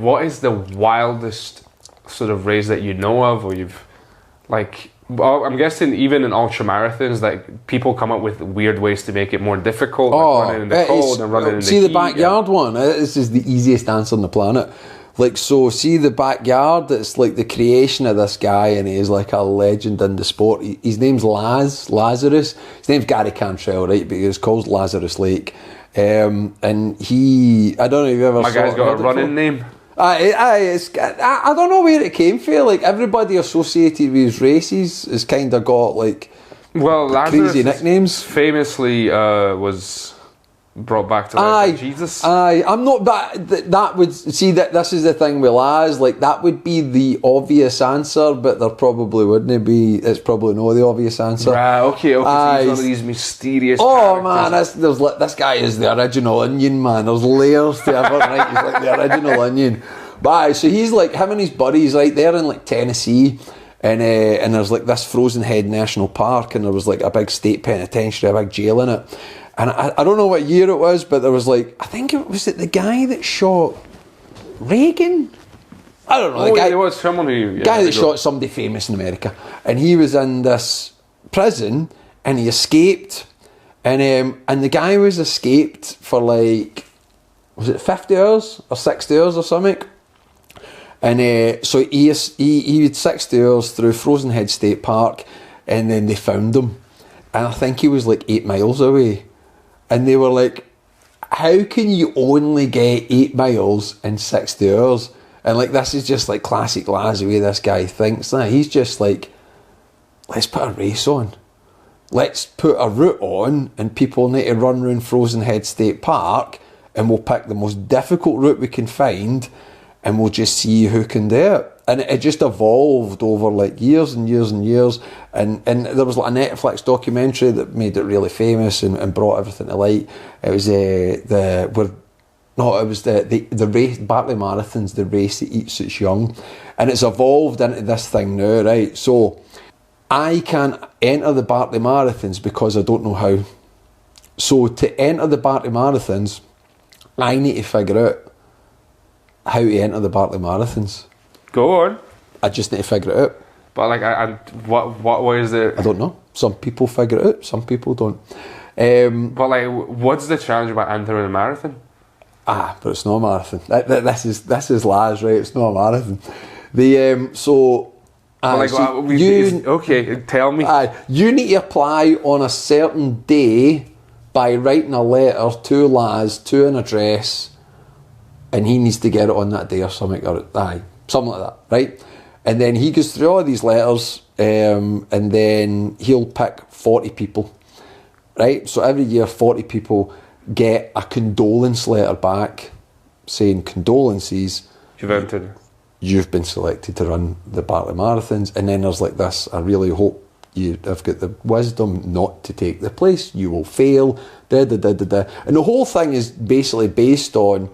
What is the wildest sort of race that you know of, or you've, like, well, I'm guessing even in ultra marathons, like, people come up with weird ways to make it more difficult, like running in the cold and running in the heat. See the backyard one? This is the easiest answer on the planet. Like, so see the backyard, it's like the creation of this guy, and he is like a legend in the sport. His name's Lazarus. His name's Gary Cantrell, right? But he was called Lazarus Lake. And he, I don't know if you've ever My guy's got a running name. I don't know where it came from. Like, everybody associated with his races has kind of got like crazy nicknames. Famously was brought back to life by Jesus. I'm not that would see that this is the thing with Laz, like that would be the obvious answer, but there probably wouldn't be. It's probably not the obvious answer. Right, okay, so he's one of these mysterious characters. Man, this guy is the original onion, man. There's layers to everything, right? He's like the original onion. But so he's like, him and his buddies, right, they're in like Tennessee, and there's like this Frozen Head National Park, and there was like a big state penitentiary, a big jail in it. And I don't know what year it was, but there was like, I think it was the guy that shot Reagan? I don't know. There was someone who... guy that shot somebody famous in America. And he was in this prison, and he escaped. And the guy was escaped for like, was it 50 hours or 60 hours or something? And so he had 60 hours through Frozen Head State Park, and then they found him. And I think he was like 8 miles away. And they were like, how can you only get 8 miles in 60 hours? And like, this is just like classic Laz, the way this guy thinks. Nah, he's just like, let's put a race on. Let's put a route on, and people need to run around Frozen Head State Park, and we'll pick the most difficult route we can find, and we'll just see who can do it. And it just evolved over like years and years and years. And there was like a Netflix documentary that made it really famous and brought everything to light. It was the race, Barkley Marathons, the race that eats its young. And it's evolved into this thing now, right? So I can't enter the Barkley Marathons because I don't know how. So to enter the Barkley Marathons, I need to figure out how to enter the Barkley Marathons. Go on. I just need to figure it out. But like, what way is it? I don't know. Some people figure it out, some people don't. But like, what's the challenge about entering a marathon? But it's not a marathon. This is Laz, right? It's not a marathon. Okay, tell me. You need to apply on a certain day by writing a letter to Laz to an address, and he needs to get it on that day or something. Something like that, right? And then he goes through all these letters, and then he'll pick 40 people, right? So every year 40 people get a condolence letter back saying, condolences, you've been selected to run the Barkley Marathons. And then there's like this, I really hope you have got the wisdom not to take the place, you will fail, And the whole thing is basically based on,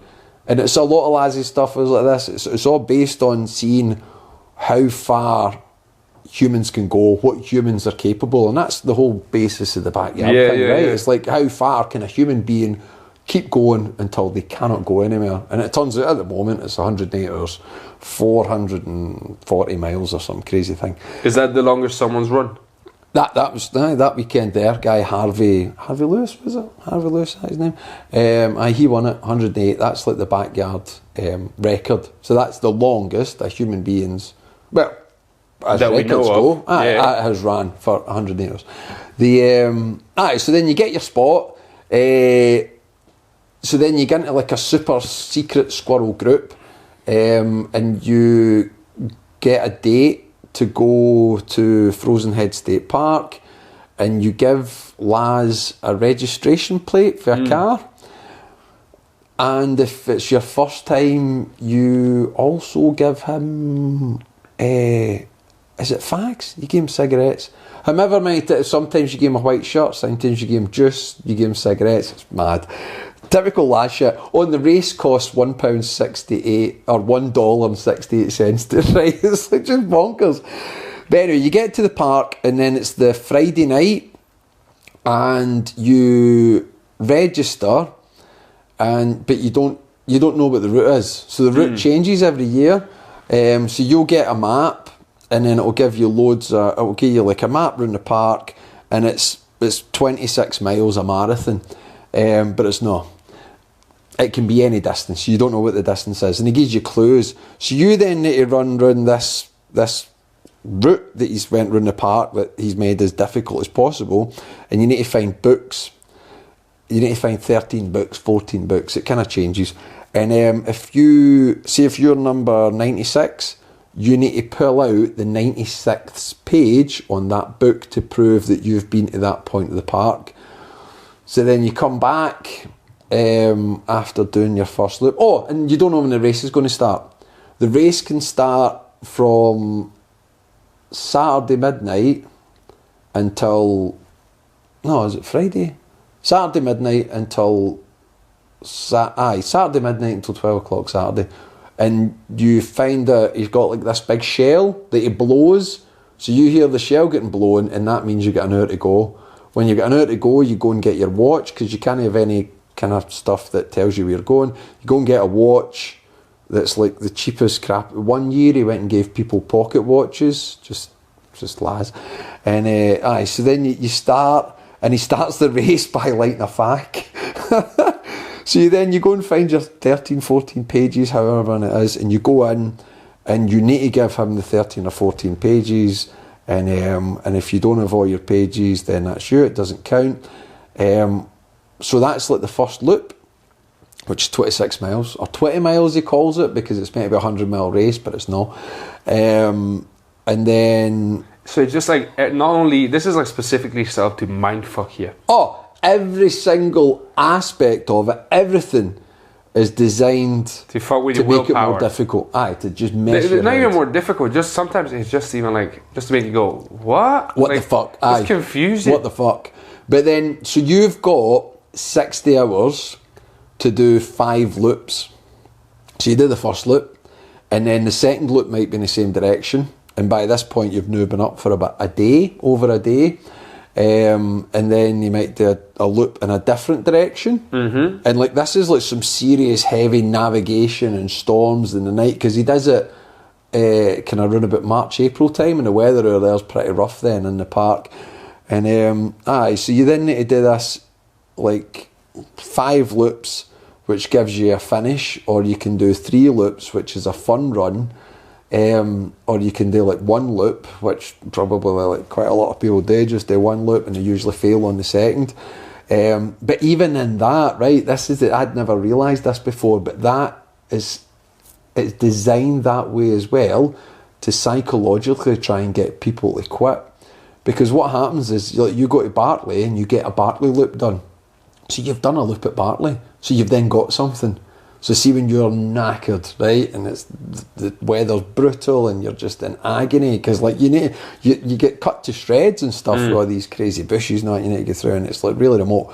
and it's a lot of Laz's stuff is like this, it's all based on seeing how far humans can go, what humans are capable, and that's the whole basis of the backyard thing, right? Yeah. It's like, how far can a human being keep going until they cannot go anywhere? And it turns out at the moment it's 108 hours, 440 miles or some crazy thing. Is that the longest someone's run? That was that weekend there, guy Harvey Lewis, was it? Harvey Lewis, that's his name. He won it, 108. That's like the backyard record. So that's the longest a human being's, well, as that records go, has ran for 108 hours. So then you get your spot. So then you get into like a super secret squirrel group, and you get a date to go to Frozen Head State Park, and you give Laz a registration plate for a car, and if it's your first time, you also give him is it fags? You give him cigarettes. However many, sometimes you give him a white shirt, sometimes you give him juice, you give him cigarettes. It's mad. Typical Laz shit. On the race costs £1.68 or $1.68 to ride. It's like just bonkers. But anyway, you get to the park, and then it's the Friday night, and you register, but you don't you don't know what the route is. So the route changes every year. So you'll get a map, and then it'll give you it'll give you like a map around the park, and it's 26 miles a marathon, but it's not. It can be any distance. You don't know what the distance is, and it gives you clues. So you then need to run around this route that he's went around the park that he's made as difficult as possible, and you need to find books. You need to find 13 books, 14 books. It kind of changes. And if you're number 96, you need to pull out the 96th page on that book to prove that you've been to that point of the park. So then you come back after doing your first loop. Oh, and you don't know when the race is going to start. The race can start from Saturday midnight until... No, is it Friday? Saturday midnight until... Saturday midnight until 12 o'clock Saturday. And you find that he's got like this big shell that he blows. So you hear the shell getting blown, and that means you get an hour to go. When you get an hour to go, you go and get your watch, because you can't have any kind of stuff that tells you where you're going. You go and get a watch that's like the cheapest crap. 1 year he went and gave people pocket watches, just lads. And so then you start, and he starts the race by lighting a fac. So you go and find your 13, 14 pages, however many it is, and you go in, and you need to give him the 13 or 14 pages, and if you don't have all your pages, then that's you, it doesn't count. So that's like the first loop, which is 26 miles, or 20 miles he calls it, because it's meant to be a 100-mile race, but it's not. And then... So it's just like, not only, this is like specifically set up to mindfuck you. Oh, every single aspect of it, everything is designed to fuck with to your make willpower. it more difficult. To just mess you not around. even more difficult, just sometimes it's just even like, just to make you go, what? What like, the fuck? Just confuse you. What the fuck? But then, so you've got 60 hours to do 5 loops. So you do the first loop, and then the second loop might be in the same direction, and by this point you've now been up for about over a day, and then you might do a loop in a different direction, and like this is like some serious heavy navigation and storms in the night, because he does it kind of around about March, April time, and the weather over there's pretty rough then in the park. And so you then need to do this like 5 loops, which gives you a finish, or you can do 3 loops, which is a fun run, or you can do like 1 loop, which probably like quite a lot of people do, just do 1 loop, and they usually fail on the second. But even in that, right, I'd never realised this before, but it's designed that way as well, to psychologically try and get people to quit. Because what happens is, you go to Barkley and you get a Barkley loop done. So you've done a loop at Barkley, so you've then got something. So see, when you're knackered, right, and it's the weather's brutal and you're just in agony, because like you get cut to shreds and stuff with all these crazy bushes and all that you need to get through, and it's like really remote.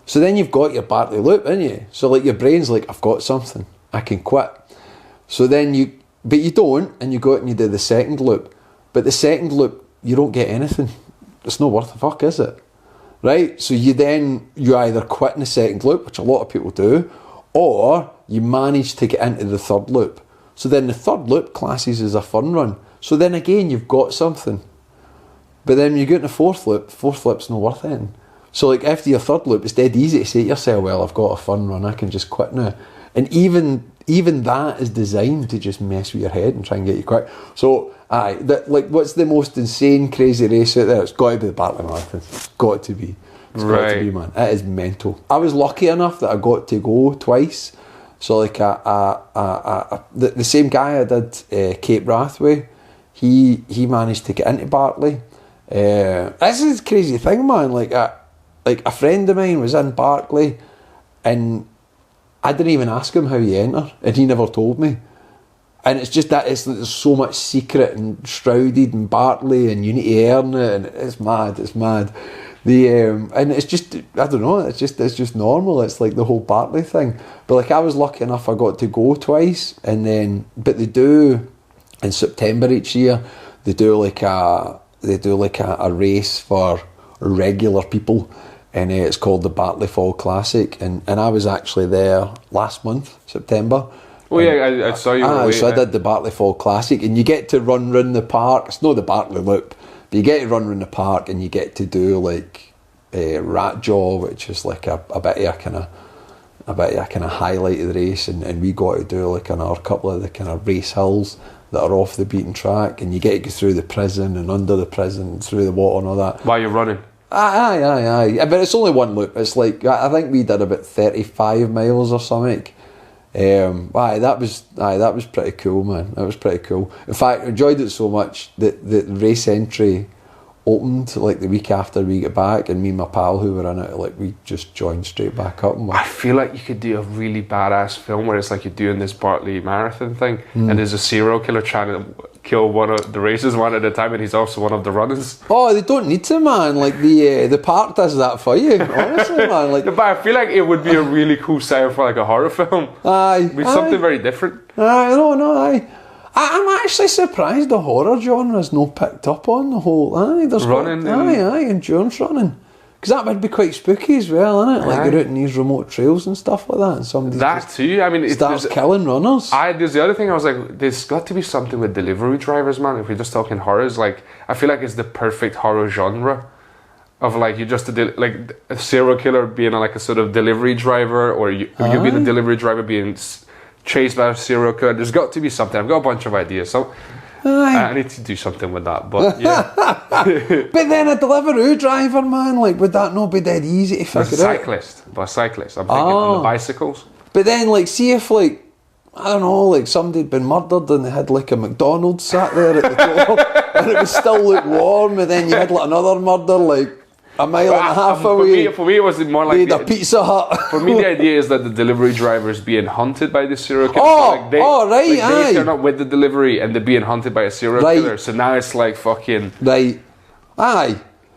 So then you've got your Barkley loop, haven't you? So like your brain's like, I've got something, I can quit. So then but you don't, and you go out and you do the second loop. But the second loop, you don't get anything. It's not worth the fuck, is it? Right? So you either quit in the second loop, which a lot of people do, or you manage to get into the third loop. So then the third loop classes as a fun run. So then again, you've got something. But then when you get into the fourth loop's not worth it. So like after your third loop, it's dead easy to say to yourself, well, I've got a fun run, I can just quit now. And even that is designed to just mess with your head and try and get you quick. So, what's the most insane, crazy race out there? It's got to be the Barkley Marathons. It's got to be. It's got to be, man. It is mental. I was lucky enough that I got to go twice. So, like, the same guy I did Cape Wrathway, he managed to get into Barkley. This is a crazy thing, man. Like a friend of mine was in Barkley, and I didn't even ask him how he entered, and he never told me. And it's just that there's so much secret and shrouded in Barkley, and you need to earn it, and it's mad. And it's just, I don't know, it's just normal. It's like the whole Barkley thing. But like I was lucky enough, I got to go twice, but they do in September each year. They do like a race for regular people. and it's called the Barkley Fall Classic, and I was actually there last month, September. Oh yeah, I saw you. So I did the Barkley Fall Classic, and you get to run round the park. It's not the Barkley Loop, but you get to run round the park, and you get to do like Rat Jaw, which is like a bit of a kind of highlight of the race, and we got to do like another couple of the kind of race hills that are off the beaten track, and you get to go through the prison and under the prison, through the water and all that. While you're running. Aye. But it's only one loop. It's like, I think we did about 35 miles or something. That was pretty cool, man. That was pretty cool. In fact, I enjoyed it so much that the race entry opened like the week after we got back, and me and my pal who were in it, like, we just joined straight back up. And I feel like you could do a really badass film where it's like you're doing this Barkley Marathon thing, and there's a serial killer trying to kill one of the races one at a time, and he's also one of the runners. Oh, they don't need to, man. Like the park does that for you, honestly, man. Like, but I feel like it would be a really cool style for like a horror film. With something very different. Aye. I'm actually surprised the horror genre is not picked up on the whole. There's running. Endurance running. Because that would be quite spooky as well, isn't it? Like you're out in these remote trails and stuff like that, and somebody starts killing runners. There's the other thing, I was like, there's got to be something with delivery drivers, man. If we're just talking horrors, like, I feel like it's the perfect horror genre. Of like, you're just like a serial killer being like a sort of delivery driver, or you being a delivery driver being chased by a serial killer. There's got to be something. I've got a bunch of ideas, so I need to do something with that. But yeah. But then a Deliveroo driver, man, like, would that not be dead easy to figure out? A cyclist. I'm thinking on the bicycles. But then, like, see if, like, I don't know, like somebody had been murdered and they had like a McDonald's sat there at the door and it was still lukewarm, and then you had like another murder like a mile and a half away. For me, it was more like a Pizza Hut. For me, the idea is that the delivery driver is being hunted by the serial killer. They turn up with the delivery and they're being hunted by a serial killer. So now it's like fucking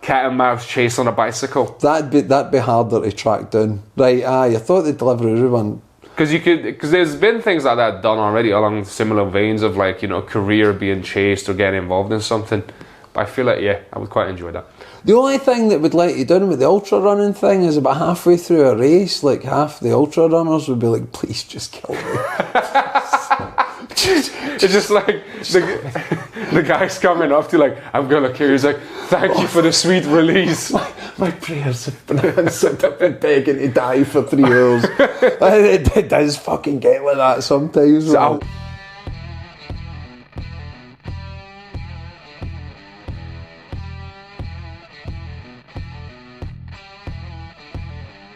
cat and mouse chase on a bicycle. That'd be harder to track down. I thought the delivery one. Because there's been things like that done already along similar veins of like, you know, career being chased or getting involved in something. But I feel like, I would quite enjoy that. The only thing that would let you down with the ultra running thing is about halfway through a race, like half the ultra runners would be like, please just kill me. It's just like the guy's coming up to like, I'm gonna kill you. He's like, thank you for the sweet release. My prayers have been answered. I've been begging to die for 3 hours. It does fucking get like that sometimes.